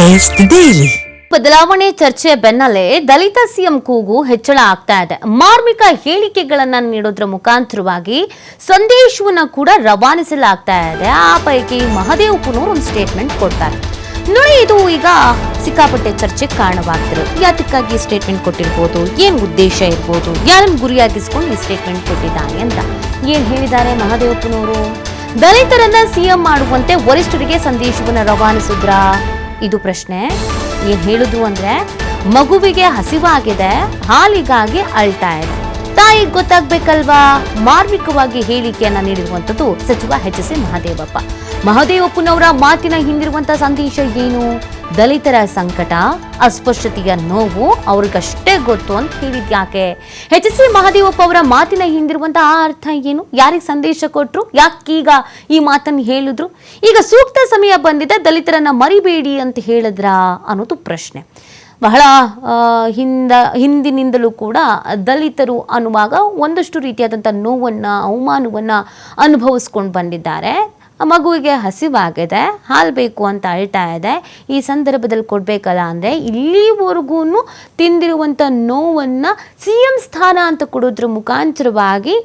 News daily. ಬದಲಾವಣೆ ಚರ್ಚೆ ಬೆನ್ನಲ್ಲೇ ದಲಿತ ಸಿಎಂ ಕೂಗು ಹೆಚ್ಚಳ ಆಗ್ತಾ ಇದೆ. ಮಾರ್ಮಿಕ ಹೇಳಿಕೆಗಳನ್ನ ನೀಡೋದ್ರ ಮುಖಾಂತರವಾಗಿ ಸಂದೇಶವನ್ನ ಕೂಡ ರವಾನಿಸಲಾಗ್ತಾ ಇದೆ. ಆ ಪೈಕಿ ಮಹದೇವ್ ಪುನೂರ್ ಒಂದು ಸ್ಟೇಟ್ಮೆಂಟ್ ಕೊಡ್ತಾರೆ ನೋಡಿ. ಇದು ಈಗ ಸಿಕ್ಕಾಪಟ್ಟೆ ಚರ್ಚೆಗೆ ಕಾರಣವಾಗ್ತಿರೋದು. ಯಾತಕ್ಕಾಗಿ ಸ್ಟೇಟ್ಮೆಂಟ್ ಕೊಟ್ಟಿರ್ಬೋದು, ಏನ್ ಉದ್ದೇಶ ಇರ್ಬೋದು, ಯಾರನ್ನು ಗುರಿಯಾಗಿಸ್ಕೊಂಡು ಈ ಸ್ಟೇಟ್ಮೆಂಟ್ ಕೊಟ್ಟಿದ್ದಾನೆ ಅಂತ ಏನ್ ಹೇಳಿದ್ದಾರೆ ಮಹದೇವ್ ಪುನೂರು? ದಲಿತರನ್ನ ಸಿಎಂ ಮಾಡುವಂತೆ ವರಿಷ್ಠರಿಗೆ ಸಂದೇಶವನ್ನ ರವಾನಿಸಿದ್ರಾ? ಇದು ಪ್ರಶ್ನೆ. ಏನ್ ಹೇಳುದು ಅಂದ್ರೆ, ಮಗುವಿಗೆ ಹಸಿವಾಗಿದೆ, ಹಾಲಿಗಾಗಿ ಅಳ್ತಾ ಇದೆ, ತಾಯಿಗೆ ಗೊತ್ತಾಗ್ಬೇಕಲ್ವಾ? ಮಾರ್ಮಿಕವಾಗಿ ಹೇಳಿಕೆಯನ್ನ ನೀಡಿರುವಂತದ್ದು ಸಚಿವ ಎಚ್.ಸಿ. ಮಹದೇವಪ್ಪ. ಮಹದೇವಪ್ಪನವರ ಮಾತಿನ ಹಿಂದಿರುವಂತಹ ಸಂದೇಶ ಏನು? ದಲಿತರ ಸಂಕಟ, ಅಸ್ಪೃಶ್ಯತೆಯ ನೋವು ಅವ್ರಿಗಷ್ಟೇ ಗೊತ್ತು ಅಂತ ಹೇಳಿದ್ಯಾಕೆ? ಎಚ್.ಸಿ. ಮಹದೇವಪ್ಪ ಅವರ ಮಾತಿನ ಹಿಂದಿರುವಂತಹ ಆ ಅರ್ಥ ಏನು? ಯಾರಿಗೆ ಸಂದೇಶ ಕೊಟ್ರು? ಯಾಕೀಗ ಈ ಮಾತನ್ನು ಹೇಳಿದ್ರು? ಈಗ ಸೂಕ್ತ ಸಮಯ ಬಂದಿದೆ, ದಲಿತರನ್ನ ಮರಿಬೇಡಿ ಅಂತ ಹೇಳಿದ್ರಾ ಅನ್ನೋದು ಪ್ರಶ್ನೆ. ಬಹಳ ಹಿಂದಿನಿಂದಲೂ ಕೂಡ ದಲಿತರು ಅನ್ನುವಾಗ ಒಂದಷ್ಟು ರೀತಿಯಾದಂಥ ನೋವನ್ನು, ಅವಮಾನವನ್ನು ಅನುಭವಿಸ್ಕೊಂಡು ಬಂದಿದ್ದಾರೆ. ಮಗುವಿಗೆ ಹಸಿವಾಗಿದೆ, ಹಾಲು ಬೇಕು ಅಂತ ಅಳ್ತಾ ಇದೆ, ಈ ಸಂದರ್ಭದಲ್ಲಿ ಕೊಡಬೇಕಲ್ಲ ಅಂದರೆ ಇಲ್ಲಿವರೆಗೂ ತಿಂದಿರುವಂಥ ನೋವನ್ನು ಸಿ.ಎಂ ಸ್ಥಾನ ಅಂತ ಕೊಡೋದ್ರ ಮುಖಾಂತರವಾಗಿ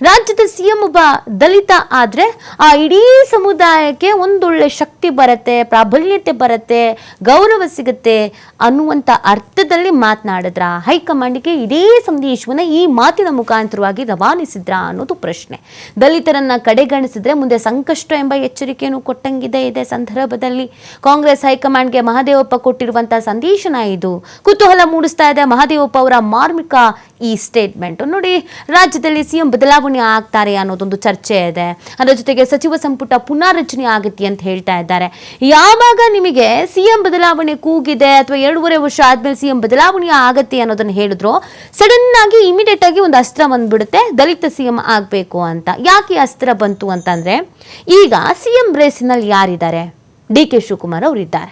ರಾಜ್ಯದ ಸಿ.ಎಂ ಒಬ್ಬ ದಲಿತ ಆದರೆ ಆ ಇಡೀ ಸಮುದಾಯಕ್ಕೆ ಒಂದೊಳ್ಳೆ ಶಕ್ತಿ ಬರುತ್ತೆ, ಪ್ರಾಬಲ್ಯತೆ ಬರುತ್ತೆ, ಗೌರವ ಸಿಗುತ್ತೆ ಅನ್ನುವಂಥ ಅರ್ಥದಲ್ಲಿ ಮಾತನಾಡಿದ್ರ ಹೈಕಮಾಂಡ್ಗೆ ಇದೇ ಸಂದೇಶವನ್ನು ಈ ಮಾತಿನ ಮುಖಾಂತರವಾಗಿ ರವಾನಿಸಿದ್ರ ಅನ್ನೋದು ಪ್ರಶ್ನೆ. ದಲಿತರನ್ನ ಕಡೆಗಣಿಸಿದ್ರೆ ಮುಂದೆ ಸಂಕಷ್ಟ ಎಂಬ ಎಚ್ಚರಿಕೆಯನ್ನು ಕೊಟ್ಟಂಗಿದೆ. ಇದೇ ಸಂದರ್ಭದಲ್ಲಿ ಕಾಂಗ್ರೆಸ್ ಹೈಕಮಾಂಡ್ಗೆ ಮಹದೇವಪ್ಪ ಕೊಟ್ಟಿರುವಂತಹ ಸಂದೇಶನ ಇದು. ಕುತೂಹಲ ಮೂಡಿಸ್ತಾ ಇದೆ ಮಹದೇವಪ್ಪ ಅವರ ಮಾರ್ಮಿಕ ಈ ಸ್ಟೇಟ್ಮೆಂಟ್ ನೋಡಿ. ರಾಜ್ಯದಲ್ಲಿ ಸಿಎಂ ಬದಲಾವಣೆ ಆಗ್ತಾರೆ ಅನ್ನೋದೊಂದು ಚರ್ಚೆ ಇದೆ. ಅದರ ಜೊತೆಗೆ ಸಚಿವ ಸಂಪುಟ ಪುನಾರಚನೆ ಆಗುತ್ತೆ ಅಂತ ಹೇಳ್ತಾ ಇದ್ದಾರೆ. ಯಾವಾಗ ನಿಮಗೆ ಸಿಎಂ ಬದಲಾವಣೆ ಕೂಗಿದೆ ಅಥವಾ 2.5 ವರ್ಷ ಆದ್ಮೇಲೆ ಸಿಎಂ ಬದಲಾವಣೆ ಆಗತ್ತೆ ಅನ್ನೋದನ್ನ ಹೇಳಿದ್ರು, ಸಡನ್ ಆಗಿ ಇಮಿಡಿಯೇಟ್ ಆಗಿ ಒಂದು ಅಸ್ತ್ರ ಬಂದ್ಬಿಡುತ್ತೆ, ದಲಿತ ಸಿಎಂ ಆಗ್ಬೇಕು ಅಂತ. ಯಾಕೆ ಅಸ್ತ್ರ ಬಂತು ಅಂತಂದ್ರೆ, ಈಗ ಸಿಎಂ ರೇಸಿನಲ್ಲಿ ಯಾರಿದ್ದಾರೆ? ಡಿ.ಕೆ. ಶಿವಕುಮಾರ್ ಅವರು ಇದ್ದಾರೆ.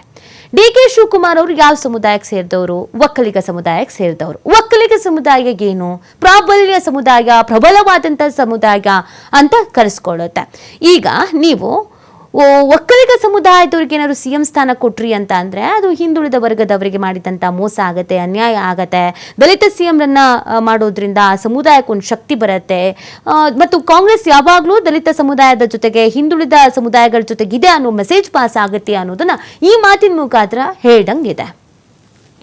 ಡಿ.ಕೆ. ಶಿವಕುಮಾರ್ ಅವರು ಯಾವ ಸಮುದಾಯಕ್ಕೆ ಸೇರಿದವರು? ಒಕ್ಕಲಿಗ ಸಮುದಾಯಕ್ಕೆ ಸೇರಿದವರು. ಒಕ್ಕಲಿಗ ಸಮುದಾಯ ಏನು? ಪ್ರಾಬಲ್ಯ ಸಮುದಾಯ, ಪ್ರಬಲವಾದಂಥ ಸಮುದಾಯ ಅಂತ ಕರೆಸ್ಕೊಳ್ಳುತ್ತೆ. ಈಗ ನೀವು ಒಕ್ಕಲಿಗ ಸಮುದಾಯದವ್ರಿಗೆ ಏನಾದ್ರು ಸಿಎಂ ಸ್ಥಾನ ಕೊಟ್ರಿ ಅಂತ ಅಂದ್ರೆ ಅದು ಹಿಂದುಳಿದ ವರ್ಗದವರಿಗೆ ಮಾಡಿದಂತ ಮೋಸ ಆಗತ್ತೆ, ಅನ್ಯಾಯ ಆಗತ್ತೆ. ದಲಿತ ಸಿಎಂರನ್ನ ಮಾಡೋದ್ರಿಂದ ಆ ಸಮುದಾಯಕ್ಕೊಂದು ಶಕ್ತಿ ಬರುತ್ತೆ. ಮತ್ತು ಕಾಂಗ್ರೆಸ್ ಯಾವಾಗಲೂ ದಲಿತ ಸಮುದಾಯದ ಜೊತೆಗೆ, ಹಿಂದುಳಿದ ಸಮುದಾಯಗಳ ಜೊತೆಗಿದೆ ಅನ್ನೋ ಮೆಸೇಜ್ ಪಾಸ್ ಆಗುತ್ತೆ ಅನ್ನೋದನ್ನ ಈ ಮಾತಿನ ಮುಖಾಂತರ ಹೇಳ್ದಂಗಿದೆ.